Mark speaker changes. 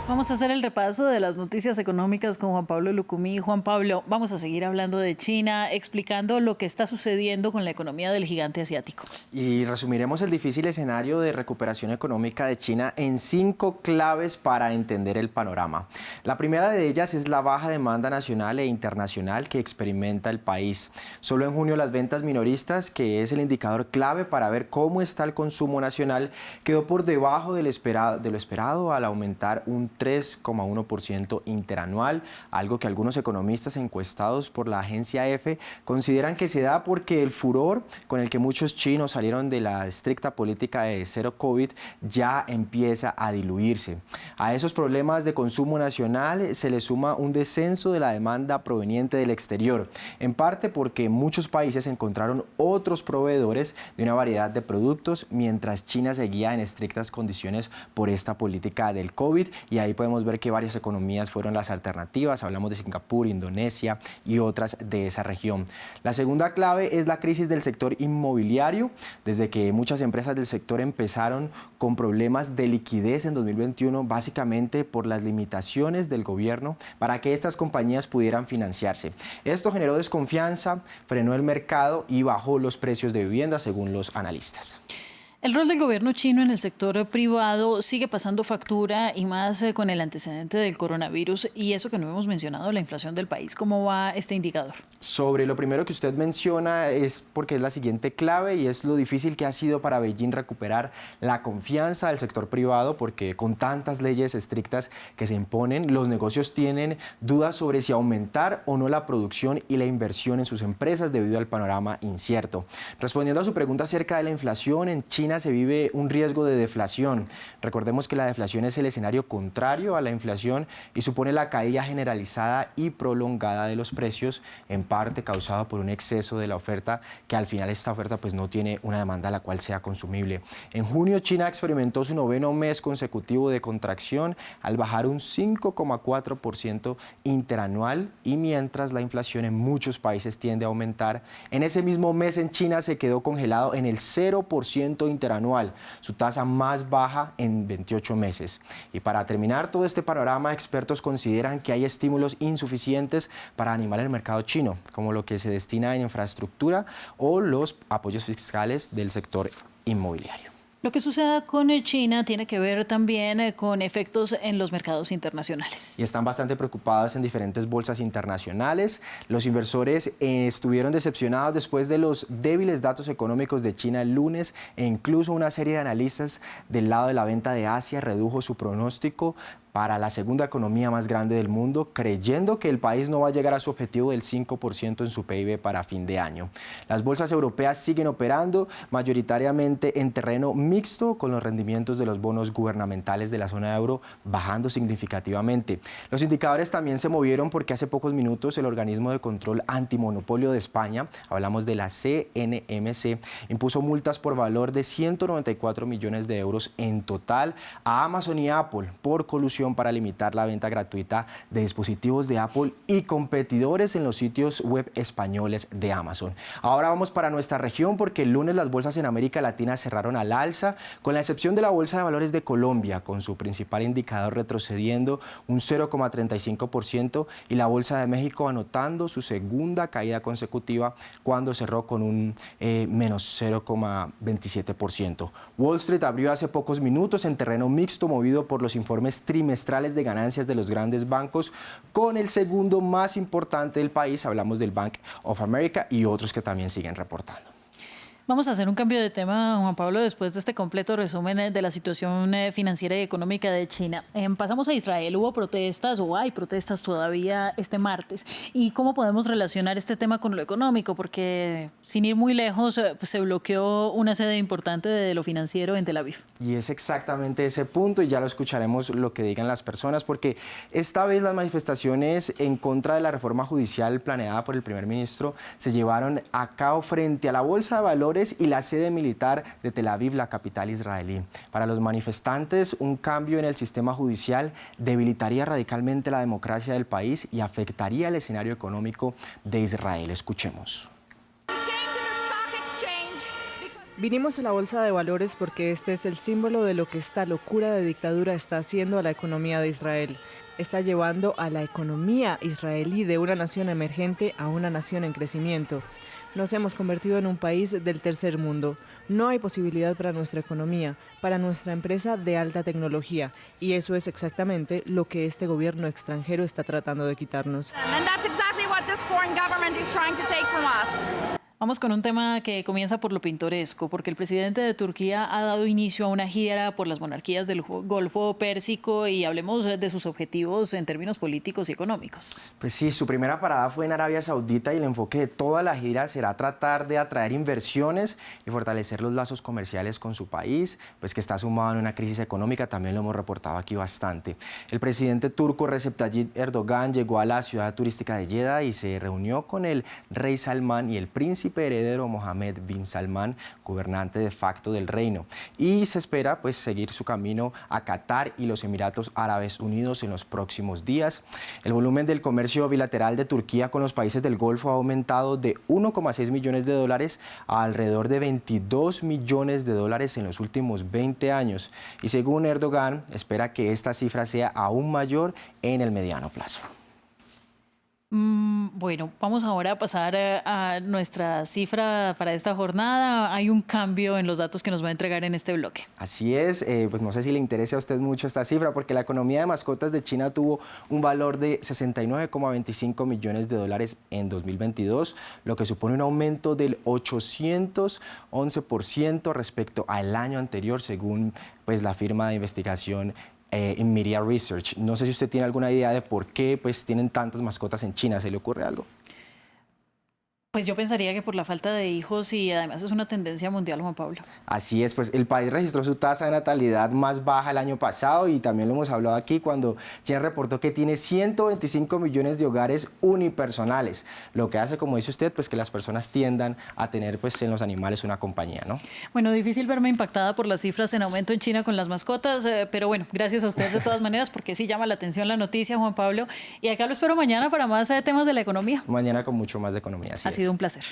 Speaker 1: Vamos a hacer el repaso de las noticias económicas con Juan Pablo Lucumí. Juan Pablo, vamos a seguir hablando de China, explicando lo que está sucediendo con la economía del gigante asiático.
Speaker 2: Y resumiremos el difícil escenario de recuperación económica de China en 5 claves para entender el panorama. La primera de ellas es la baja demanda nacional e internacional que experimenta el país. Solo en junio las ventas minoristas, que es el indicador clave para ver cómo está el consumo nacional, quedó por debajo de lo esperado al aumentar un 3,1% interanual, algo que algunos economistas encuestados por la agencia EFE consideran que se da porque el furor con el que muchos chinos salieron de la estricta política de cero COVID ya empieza a diluirse. A esos problemas de consumo nacional se le suma un descenso de la demanda proveniente del exterior, en parte porque muchos países encontraron otros proveedores de una variedad de productos, mientras China seguía en estrictas condiciones por esta política del COVID, y ahí podemos ver que varias economías fueron las alternativas. Hablamos de Singapur, Indonesia y otras de esa región. La segunda clave es la crisis del sector inmobiliario. Desde que muchas empresas del sector empezaron con problemas de liquidez en 2021, básicamente por las limitaciones del gobierno para que estas compañías pudieran financiarse. Esto generó desconfianza, frenó el mercado y bajó los precios de vivienda, según los analistas.
Speaker 1: El rol del gobierno chino en el sector privado sigue pasando factura, y más con el antecedente del coronavirus, y eso que no hemos mencionado, la inflación del país. ¿Cómo va este indicador?
Speaker 2: Sobre lo primero que usted menciona es porque es la siguiente clave, y es lo difícil que ha sido para Beijing recuperar la confianza del sector privado, porque con tantas leyes estrictas que se imponen, los negocios tienen dudas sobre si aumentar o no la producción y la inversión en sus empresas debido al panorama incierto. Respondiendo a su pregunta acerca de la inflación, en China se vive un riesgo de deflación. Recordemos que la deflación es el escenario contrario a la inflación y supone la caída generalizada y prolongada de los precios, en parte causado por un exceso de la oferta, que al final esta oferta pues no tiene una demanda la cual sea consumible. En junio China experimentó su 9º mes consecutivo de contracción al bajar un 5,4% interanual, y mientras la inflación en muchos países tiende a aumentar, en ese mismo mes en China se quedó congelado en el 0% interanual, su tasa más baja en 28 meses. Y para terminar todo este panorama, expertos consideran que hay estímulos insuficientes para animar el mercado chino, como lo que se destina en infraestructura o los apoyos fiscales del sector inmobiliario.
Speaker 1: Lo que suceda con China tiene que ver también con efectos en los mercados internacionales.
Speaker 2: Y están bastante preocupados en diferentes bolsas internacionales. Los inversores estuvieron decepcionados después de los débiles datos económicos de China el lunes, e incluso una serie de analistas del lado de la venta de Asia redujo su pronóstico para la segunda economía más grande del mundo, creyendo que el país no va a llegar a su objetivo del 5% en su PIB para fin de año. Las bolsas europeas siguen operando mayoritariamente en terreno mixto, con los rendimientos de los bonos gubernamentales de la zona euro bajando significativamente. Los indicadores también se movieron porque hace pocos minutos el organismo de control antimonopolio de España, hablamos de la CNMC, impuso multas por valor de 194 millones de euros en total a Amazon y Apple por colusión para limitar la venta gratuita de dispositivos de Apple y competidores en los sitios web españoles de Amazon. Ahora vamos para nuestra región, porque el lunes las bolsas en América Latina cerraron al alza, con la excepción de la Bolsa de Valores de Colombia, con su principal indicador retrocediendo un 0,35%, y la Bolsa de México anotando su segunda caída consecutiva cuando cerró con un menos 0,27%. Wall Street abrió hace pocos minutos en terreno mixto, movido por los informes trimestrales de ganancias de los grandes bancos, con el segundo más importante del país, hablamos del Bank of America, y otros que también siguen reportando.
Speaker 1: Vamos a hacer un cambio de tema, Juan Pablo, después de este completo resumen de la situación financiera y económica de China. Pasamos a Israel. Hubo protestas, o hay protestas todavía este martes. ¿Y cómo podemos relacionar este tema con lo económico? Porque sin ir muy lejos, pues se bloqueó una sede importante de lo financiero en Tel Aviv.
Speaker 2: Y es exactamente ese punto, y ya lo escucharemos lo que digan las personas, porque esta vez las manifestaciones en contra de la reforma judicial planeada por el primer ministro se llevaron a cabo frente a la Bolsa de Valores y la sede militar de Tel Aviv, la capital israelí. Para los manifestantes, un cambio en el sistema judicial debilitaría radicalmente la democracia del país y afectaría el escenario económico de Israel. Escuchemos.
Speaker 3: Vinimos a la Bolsa de Valores porque este es el símbolo de lo que esta locura de dictadura está haciendo a la economía de Israel. Está llevando a la economía israelí de una nación emergente a una nación en crecimiento. Nos hemos convertido en un país del tercer mundo. No hay posibilidad para nuestra economía, para nuestra empresa de alta tecnología. Y eso es exactamente lo que este gobierno extranjero está tratando de quitarnos.
Speaker 1: Vamos con un tema que comienza por lo pintoresco, porque el presidente de Turquía ha dado inicio a una gira por las monarquías del Golfo Pérsico y hablemos de sus objetivos en términos políticos y económicos.
Speaker 2: Pues sí, su primera parada fue en Arabia Saudita y el enfoque de toda la gira será tratar de atraer inversiones y fortalecer los lazos comerciales con su país, pues que está sumado en una crisis económica, también lo hemos reportado aquí bastante. El presidente turco Recep Tayyip Erdogan llegó a la ciudad turística de Jeddah y se reunió con el rey Salmán y el príncipe heredero Mohammed bin Salman, gobernante de facto del reino, y se espera pues seguir su camino a Qatar y los Emiratos Árabes Unidos en los próximos días. El volumen del comercio bilateral de Turquía con los países del Golfo ha aumentado de 1,6 millones de dólares a alrededor de 22 millones de dólares en los últimos 20 años y según Erdogan espera que esta cifra sea aún mayor en el mediano plazo.
Speaker 1: Bueno, vamos ahora a pasar a nuestra cifra para esta jornada. Hay un cambio en los datos que nos va a entregar en este bloque.
Speaker 2: Así es, pues no sé si le interesa a usted mucho esta cifra, porque la economía de mascotas de China tuvo un valor de 69,25 millones de dólares en 2022, lo que supone un aumento del 811% respecto al año anterior, según pues, la firma de investigación Media Research. No sé si usted tiene alguna idea de por qué pues, tienen tantas mascotas en China. ¿Se le ocurre algo?
Speaker 1: Pues yo pensaría que por la falta de hijos y además es una tendencia mundial, Juan Pablo.
Speaker 2: Así es, pues el país registró su tasa de natalidad más baja el año pasado y también lo hemos hablado aquí cuando China reportó que tiene 125 millones de hogares unipersonales, lo que hace, como dice usted, pues que las personas tiendan a tener pues en los animales una compañía, ¿no?
Speaker 1: Bueno, difícil verme impactada por las cifras en aumento en China con las mascotas, pero bueno, gracias a usted de todas maneras porque sí llama la atención la noticia, Juan Pablo, y acá lo espero mañana para más temas de la economía.
Speaker 2: Mañana con mucho más de economía, así
Speaker 1: Ha sido un placer.